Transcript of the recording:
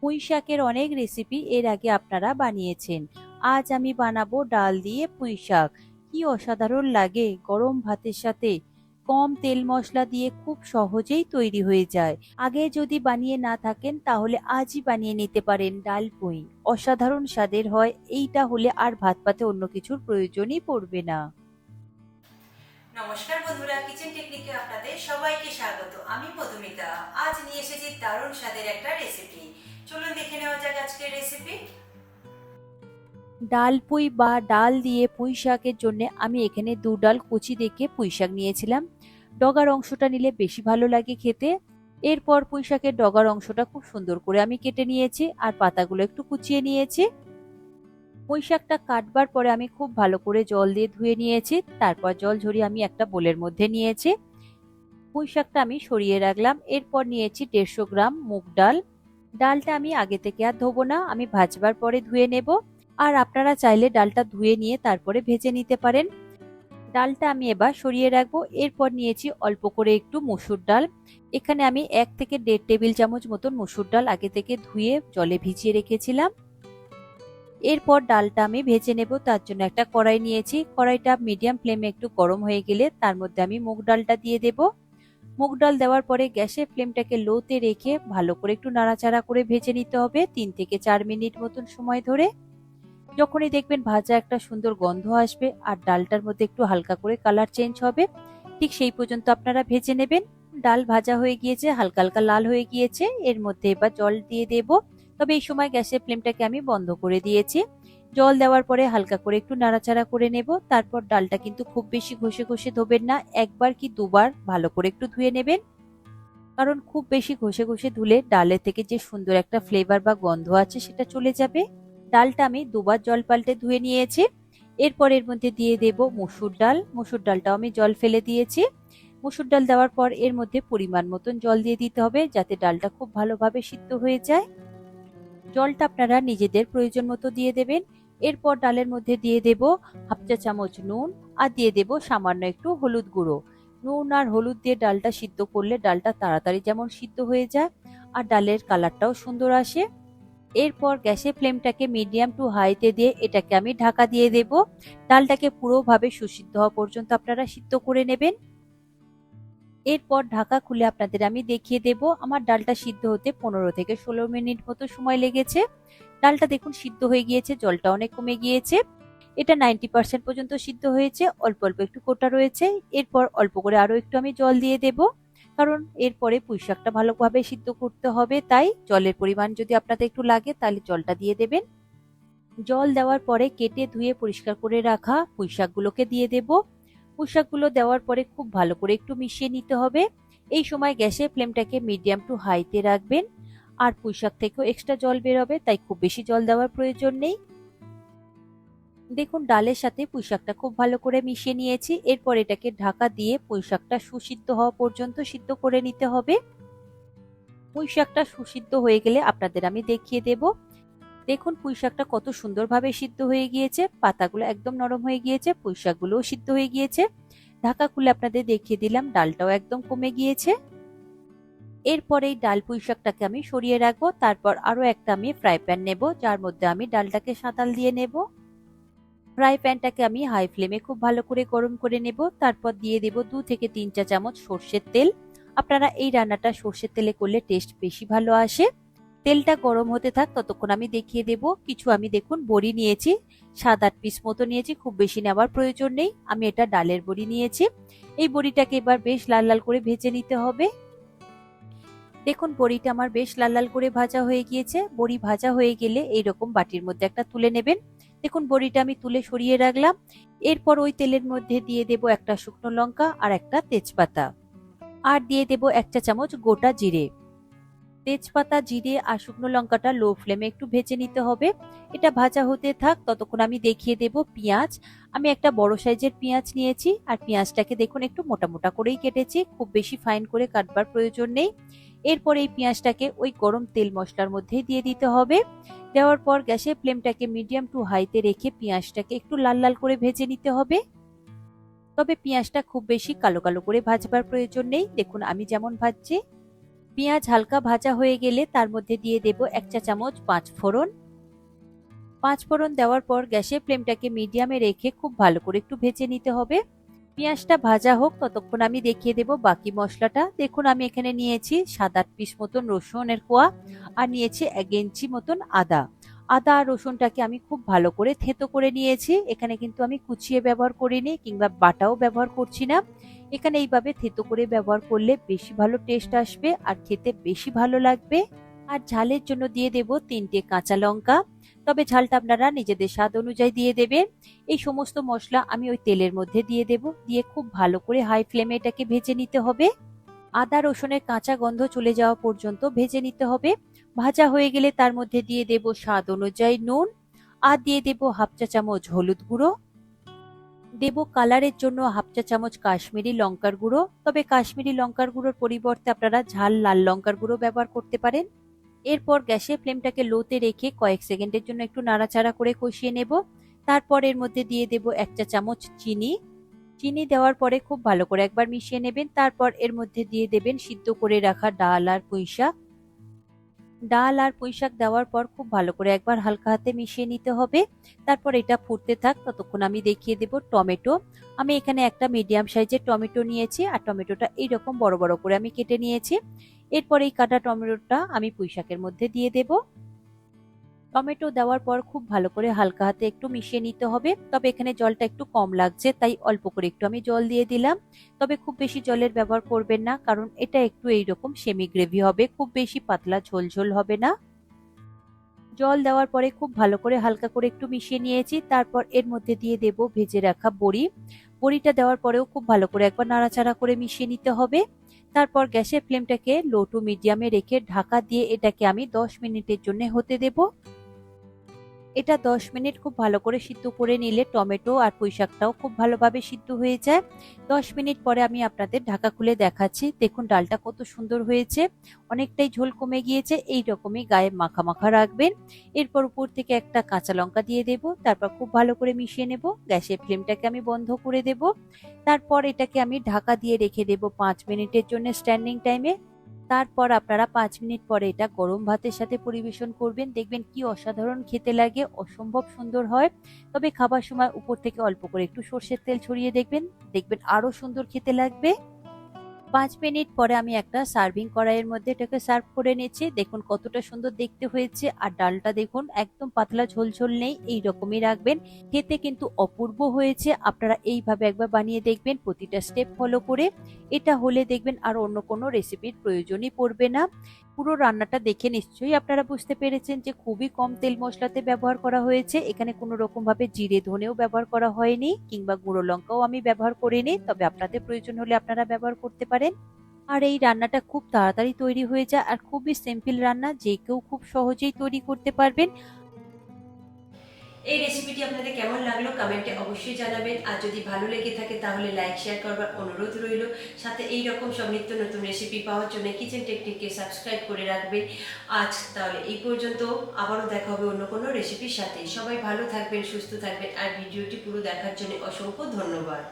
পুঁই শাকের অনেক রেসিপি এর আগে আপনারা বানিয়েছেন। আজ আমি বানাবো ডাল দিয়ে পুঁই শাক। কি অসাধারণ লাগে গরম ভাতের সাথে। কম তেল মশলা দিয়ে খুব সহজেই তৈরি হয়ে যায়। আগে যদি বানিয়ে না থাকেন তাহলে আজই বানিয়ে নিতে পারেন ডাল পুঁই। অসাধারণ স্বাদের হয়, এইটা হলে আর ভাত পাতে অন্য কিছুর প্রয়োজনই পড়বে না। নমস্কার বন্ধুরা, কিচেন টেকনিকে আপনাদের সবাইকে স্বাগত। আমি মধুমিতা। আজ নিয়ে এসেছি দারুণ স্বাদের একটা রেসিপি। চলুন দেখে নেওয়া যাক আজকের রেসিপি। ডাল পুঁই বা ডাল দিয়ে পুঁই শাকের জন্য আমি এখানে দু ডাল কুচি দেখে পুঁই শাক নিয়েছিলাম। ডগার অংশটা নিলে বেশি ভালো লাগে খেতে। এরপর পুঁই শাকের ডগার অংশটা খুব সুন্দর করে আমি কেটে নিয়েছি আর পাতাগুলো একটু কুচিয়ে নিয়েছি। পুঁই শাকটা কাটবার পরে আমি খুব ভালো করে জল দিয়ে ধুয়ে নিয়েছি। তারপর জল ঝরিয়ে আমি একটা বোলের মধ্যে নিয়েছি। পুঁই শাকটা আমি সরিয়ে রাখলাম। এরপর নিয়েছি 150 গ্রাম মুগ ডাল। ডালটা আমি আগে থেকে আর ধোবো না, আমি ভাজবার পরে ধুয়ে নেব। আর আপনারা চাইলে ডালটা ধুয়ে নিয়ে তারপরে ভেজে নিতে পারেন। ডালটা আমি এবার সরিয়ে রাখবো। এরপর নিয়েছি অল্প করে একটু মসুর ডাল। এখানে আমি 1 থেকে 1.5 টেবিল চামচ মতন মসুর ডাল আগে থেকে ধুয়ে জলে ভিজিয়ে রেখেছিলাম। এরপর ডালটা আমি ভেজে নেব, তার জন্য একটা কড়াই নিয়েছি। কড়াইটা মিডিয়াম ফ্লেমে একটু গরম হয়ে গেলে তার মধ্যে আমি মুগ ডালটা দিয়ে দেব। মুগ ডাল দেওয়ার পরে গ্যাসের ফ্লেমটাকে লোতে রেখে ভালো করে একটু নাড়াচাড়া করে ভেজে নিতে হবে 3 থেকে 4 মিনিট মতন সময় ধরে। যখনই দেখবেন ভাজা একটা সুন্দর গন্ধ আসবে আর ডালটার মধ্যে একটু হালকা করে কালার চেঞ্জ হবে, ঠিক সেই পর্যন্ত আপনারা ভেজে নেবেন। ডাল ভাজা হয়ে গিয়েছে, হালকা হালকা লাল হয়ে গিয়েছে। এর মধ্যে এবার জল দিয়ে দেব। তবে এই সময় গ্যাসের ফ্লেমটাকে আমি বন্ধ করে দিয়েছি। জল দেওয়ার পরে হালকা করে একটু নাড়াচাড়া করে নেব। তারপর ডালটা কিন্তু খুব বেশি ঘষে ঘষে ধোবেন না, একবার কি দুবার ভালো করে একটু ধুয়ে নেবেন। কারণ খুব বেশি ঘষে ঘষে ধুলে ডালের থেকে যে সুন্দর একটা ফ্লেভার বা গন্ধ আছে সেটা চলে যাবে। ডালটা আমি দুবার জল পাল্টে ধুয়ে নিয়েছি। এরপর এর মধ্যে দিয়ে দেব মসুর ডাল। মসুর ডালটাও আমি জল ফেলে দিয়েছি। মসুর ডাল দেওয়ার পর এর মধ্যে পরিমাণ মতন জল দিয়ে দিতে হবে, যাতে ডালটা খুব ভালোভাবে সিদ্ধ হয়ে যায়। জলটা আপনারা নিজেদের প্রয়োজন মতো দিয়ে দেবেন। এরপর ডালের মধ্যে দিয়ে দেব হাফ চা চামচ নুন আর দিয়ে দেব সামান্য একটু হলুদ গুঁড়ো। নুন আর হলুদ দিয়ে ডালটা সিদ্ধ করলে ডালটা তাড়াতাড়ি যেমন সিদ্ধ হয়ে যায় আর ডালের কালারটাও সুন্দর আসে। এরপর গ্যাসের ফ্লেমটাকে মিডিয়াম টু হাইতে দিয়ে এটাকে আমি ঢাকা দিয়ে দেব। ডালটাকে পুরোভাবে সুসিদ্ধ হওয়া পর্যন্ত আপনারা সিদ্ধ করে নেবেন। এরপর ঢাকা খুলে আপনাদের আমি দেখিয়ে দেব। আমার ডালটা সিদ্ধ হতে 15 থেকে 16 মিনিট মতো সময় লেগেছে। ডালটা দেখুন সিদ্ধ হয়ে গিয়েছে, জলটা অনেক কমে গিয়েছে। এটা 90% পর্যন্ত সিদ্ধ হয়েছে, অল্প অল্প একটু কোটা রয়েছে। এরপর অল্প করে আরো একটু আমি জল দিয়ে দেব, কারণ এরপরে পুঁই শাকটা ভালোভাবে সিদ্ধ করতে হবে, তাই জলের পরিমাণ যদি আপনাদের একটু লাগে তাহলে জলটা দিয়ে দেবেন। জল দেওয়ার পরে কেটে ধুয়ে পরিষ্কার করে রাখা পুঁই শাকগুলোকে দিয়ে দেব। পুঁই শাকগুলো দেওয়ার পরে খুব ভালো করে একটু মিশিয়ে নিতে হবে। এই সময় গ্যাসের ফ্লেমটাকে মিডিয়াম টু হাইতে রাখবেন। আর পুঁই শাক থেকেও এক্সট্রা জল বেরোবে, তাই খুব বেশি জল দেওয়ার প্রয়োজন নেই। দেখুন ডালের সাথে পুঁই শাকটা খুব ভালো করে মিশিয়ে নিয়েছি। এরপর এটাকে ঢাকা দিয়ে পুঁই শাকটা সুসিদ্ধ হওয়া পর্যন্ত সিদ্ধ করে নিতে হবে। পুঁই শাকটা সুসিদ্ধ হয়ে গেলে আপনাদের আমি দেখিয়ে দেব। দেখুন পুঁই শাকটা কত সুন্দরভাবে সিদ্ধ হয়ে গিয়েছে, পাতাগুলো একদম নরম হয়ে গিয়েছে, পুঁই শাকগুলোও সিদ্ধ হয়ে গিয়েছে। ঢাকা খুলে আপনাদের দেখিয়ে দিলাম, ডালটাও একদম কমে গিয়েছে। এরপর এই ডাল পুঁই শাকটাকে আমি সরিয়ে রাখবো। তারপর আরো একটা আমি ফ্রাই প্যান নেব, যার মধ্যে আমি ডালটাকে সাঁতাল দিয়ে নেব। ফ্রাই প্যানটাকে আমি হাই ফ্লেমে খুব ভালো করে গরম করে নেব। তারপর দিয়ে দেব 2 থেকে 3 চা চামচ সর্ষের তেল। আপনারা এই রান্নাটা সর্ষের তেলে করলে টেস্ট বেশি ভালো আসে। তেলটা গরম হতে থাক, ততক্ষণ আমি দেখিয়ে দেব কিছু। আমি দেখুন বড়ি নিয়েছি, 7-8 পিস মতো নিয়েছি, খুব বেশি নেওয়ার প্রয়োজন নেই। আমি এটা ডালের বড়ি নিয়েছি। এই বড়িটাকে এবার বেশ লাল লাল করে ভেজে নিতে হবে। দেখুন বড়িটা আমার বেশ লাল লাল করে ভাজা হয়ে গিয়েছে। বড়ি ভাজা হয়ে গেলে এইরকম বাটির মধ্যে একটা তুলে নেবেন। দেখুন বড়িটা আমি তুলে সরিয়ে রাখলাম। এরপর ওই তেলের মধ্যে দিয়ে দেব একটা শুকনো লঙ্কা আর একটা তেজপাতা, আর দিয়ে দেব 1 চা চামচ গোটা জিরে। তেজপাতা, জিরে আর শুকনো লঙ্কাটা লো ফ্লেমে একটু ভেজে নিতে হবে। এটা ভাজা হতে থাক, ততক্ষণ আমি দেখিয়ে দেব পেঁয়াজ। আমি একটা বড় সাইজের পেঁয়াজ নিয়েছি আর পেঁয়াজটাকে দেখুন একটু মোটা মোটা করেই কেটেছি, খুব বেশি ফাইন করে কাটবার প্রয়োজন নেই। এরপর এই পেঁয়াজটাকে ওই গরম তেল মশলার মধ্যে দিয়ে দিতে হবে। দেওয়ার পর গ্যাসের ফ্লেমটাকে মিডিয়াম টু হাইতে রেখে পেঁয়াজটাকে একটু লাল লাল করে ভেজে নিতে হবে। তবে পেঁয়াজটা খুব বেশি কালো কালো করে ভাজবার প্রয়োজন নেই, দেখুন আমি যেমন ভাজছি। পেঁয়াজ হালকা ভাজা হয়ে গেলে তার মধ্যে দিয়ে দেব 1 চা চামচ 5 ফোড়ন। 5 ফোড়ন দেওয়ার পর গ্যাসের ফ্লেমটাকে মিডিয়ামে রেখে খুব ভালো করে একটু ভেজে নিতে হবে। পেঁয়াজটা ভাজা হোক ততক্ষণ আমি দেখিয়ে দেব বাকি মশলাটা। দেখুন আমি এখানে নিয়েছি 7-8 পিস মতন রসুনের কোয়া আর নিয়েছি 1 ইঞ্চি মতন আদা। আদা আর রসুনটাকে আমি খুব ভালো করে থেঁতো করে নিয়েছি। এখানে কিন্তু আমি কুচিয়ে ব্যবহার করিনি কিংবা বাটাও ব্যবহার করছি না। এখানে এইভাবে থেঁতো করে ব্যবহার করলে বেশি ভালো টেস্ট আসবে আর খেতে বেশি ভালো লাগবে। আর ঝালের জন্য দিয়ে দেব 3টে কাঁচা লঙ্কা, তবে ঝালটা আপনারা নিজেদের স্বাদ অনুযায়ী দিয়ে দেবেন। এই সমস্ত মশলা আমি ওই তেলের মধ্যে দিয়ে দেব, দিয়ে খুব ভালো করে হাই ফ্লেমে এটাকে ভেজে নিতে হবে। আদা রসুনের কাঁচা গন্ধ চলে যাওয়া পর্যন্ত ভেজে নিতে হবে। ভাজা হয়ে গেলে তার মধ্যে দিয়ে দেব স্বাদ অনুযায়ী নুন আর দিয়ে দেব 1/2 চা চামচ হলুদ গুঁড়ো। দেব কালারের জন্য 1/2 চা চামচ কাশ্মীরি লঙ্কার গুঁড়ো, তবে কাশ্মীরি লঙ্কার গুঁড়োর পরিবর্তে আপনারা ঝাল লাল লঙ্কার গুঁড়ো ব্যবহার করতে পারেন। এরপর গ্যাসের ফ্লেমটাকে লোতে রেখে কয়েক সেকেন্ডের জন্য একটু নাড়াচাড়া করে কষিয়ে নেব। তারপর এর মধ্যে দিয়ে দেব 1 চা চামচ চিনি। চিনি দেওয়ার পরে খুব ভালো করে একবার মিশিয়ে নেবেন। তারপর এর মধ্যে দিয়ে দেবেন সিদ্ধ করে রাখা ডাল আর পুঁইশাক। ডাল আর পুঁইশাক দেওয়ার পর খুব ভালো করে একবার হালকা হাতে মিশিয়ে নিতে হবে। তারপর এটা ফুটতে থাক ততক্ষণ আমি দেখিয়ে দেব টমেটো। আমি এখানে একটা মিডিয়াম সাইজের টমেটো নিয়েছি আর টমেটোটা এইরকম বড় বড় করে আমি কেটে নিয়েছি। এরপর এই কাটা টমেটোটা আমি পুঁইশাকের মধ্যে দিয়ে দেব। টমেটো দেওয়ার পর খুব ভালো করে হালকা হাতে একটু মিশিয়ে নিতে হবে। তবে এখানে জলটা একটু কম লাগছে তাই অল্প করে একটু আমি জল দিয়ে দিলাম। তবে খুব বেশি জলের ব্যবহার করবেন না, কারণ এটা একটু এইরকম সেমি গ্রেভি হবে, খুব বেশি পাতলা ঝোল ঝোল হবে না। জল দেওয়ার পরে খুব ভালো করে হালকা করে একটু মিশিয়ে নিয়েছি। তারপর এর মধ্যে দিয়ে দেব ভেজে রাখা বড়ি। বড়িটা দেওয়ার পরেও খুব ভালো করে একবার নাড়াচাড়া করে মিশিয়ে নিতে হবে। তারপর গ্যাসের ফ্লেমটাকে লো টু মিডিয়ামে রেখে ঢাকা দিয়ে এটাকে আমি 10 মিনিটের জন্য হতে দেব। এটা 10 মিনিট খুব ভালো করে সিদ্ধ করে নিলে টমেটো আর পুঁইশাকটাও খুব ভালোভাবে সিদ্ধ হয়ে যায়। 10 মিনিট পরে আমি আপনাদের ঢাকা খুলে দেখাচ্ছি। দেখুন ডালটা কত সুন্দর হয়েছে, অনেকটাই ঝোল কমে গিয়েছে। এই রকমই গায়ে মাখা মাখা রাখবেন। এরপর উপর থেকে একটা কাঁচা লঙ্কা দিয়ে দেব। তারপর খুব ভালো করে মিশিয়ে নেব। গ্যাসের ফ্লেমটাকে আমি বন্ধ করে দেব। তারপর এটাকে আমি ঢাকা দিয়ে রেখে দেব 5 মিনিটের জন্য স্ট্যান্ডিং টাইমে। তারপর আপনারা 5 মিনিট পরে এটা গরম ভাতের সাথে পরিবেশন করবেন। দেখবেন কি অসাধারণ খেতে লাগে, অসম্ভব সুন্দর হয়। তবে খাবার সময় উপর থেকে অল্প করে একটু সর্ষের তেল ছড়িয়ে দেখবেন আরো সুন্দর খেতে লাগবে। 5 মিনিট পরে আমি একটা সার্ভিং কড়াইয়ের মধ্যে এটাকে সার্ভ করে নিয়েছি। দেখুন কতটা সুন্দর দেখতে হয়েছে। আর ডালটা দেখুন একদম পাতলা ঝোল নেই, এই রকমই রাখবেন। খেতে কিন্তু অপূর্ব হয়েছে। আপনারা এইভাবে একবার বানিয়ে দেখবেন প্রতিটা স্টেপ ফলো করে। এটা হলে দেখবেন আর অন্য কোনো রেসিপির প্রয়োজনই পড়বে না। পুরো রান্নাটা দেখে নিশ্চয়ই আপনারা বুঝতে পেরেছেন যে খুবই কম তেল মশলাতে ব্যবহার করা হয়েছে। এখানে কোনো রকম ভাবে জিরে ধনেও ব্যবহার করা হয়নি কিংবা গুঁড়ো লঙ্কাও আমি ব্যবহার করিনি, তবে আপনাদের প্রয়োজন হলে আপনারা ব্যবহার করতে পারেন। আর এই রান্নাটা খুব তাড়াতাড়ি তৈরি হয়ে যায় আর খুবই সিম্পল রান্না, যে কেউ খুব সহজেই তৈরি করতে পারবেন। এই রেসিপিটি আপনাদের কেমন লাগলো কমেন্টে অবশ্যই জানাবেন। আর যদি ভালো লেগে থাকে তাহলে লাইক শেয়ার করবার অনুরোধ রইল। সাথে এই রকম সব নিত্য নতুন রেসিপি পাওয়ার জন্য কিচেন টেকনিককে সাবস্ক্রাইব করে রাখবেন। আজ তাহলে এই পর্যন্ত, আবারও দেখা হবে অন্য কোনো রেসিপির সাথে। সবাই ভালো থাকবেন, সুস্থ থাকবেন আর ভিডিওটি পুরো দেখার জন্য অসংখ্য ধন্যবাদ।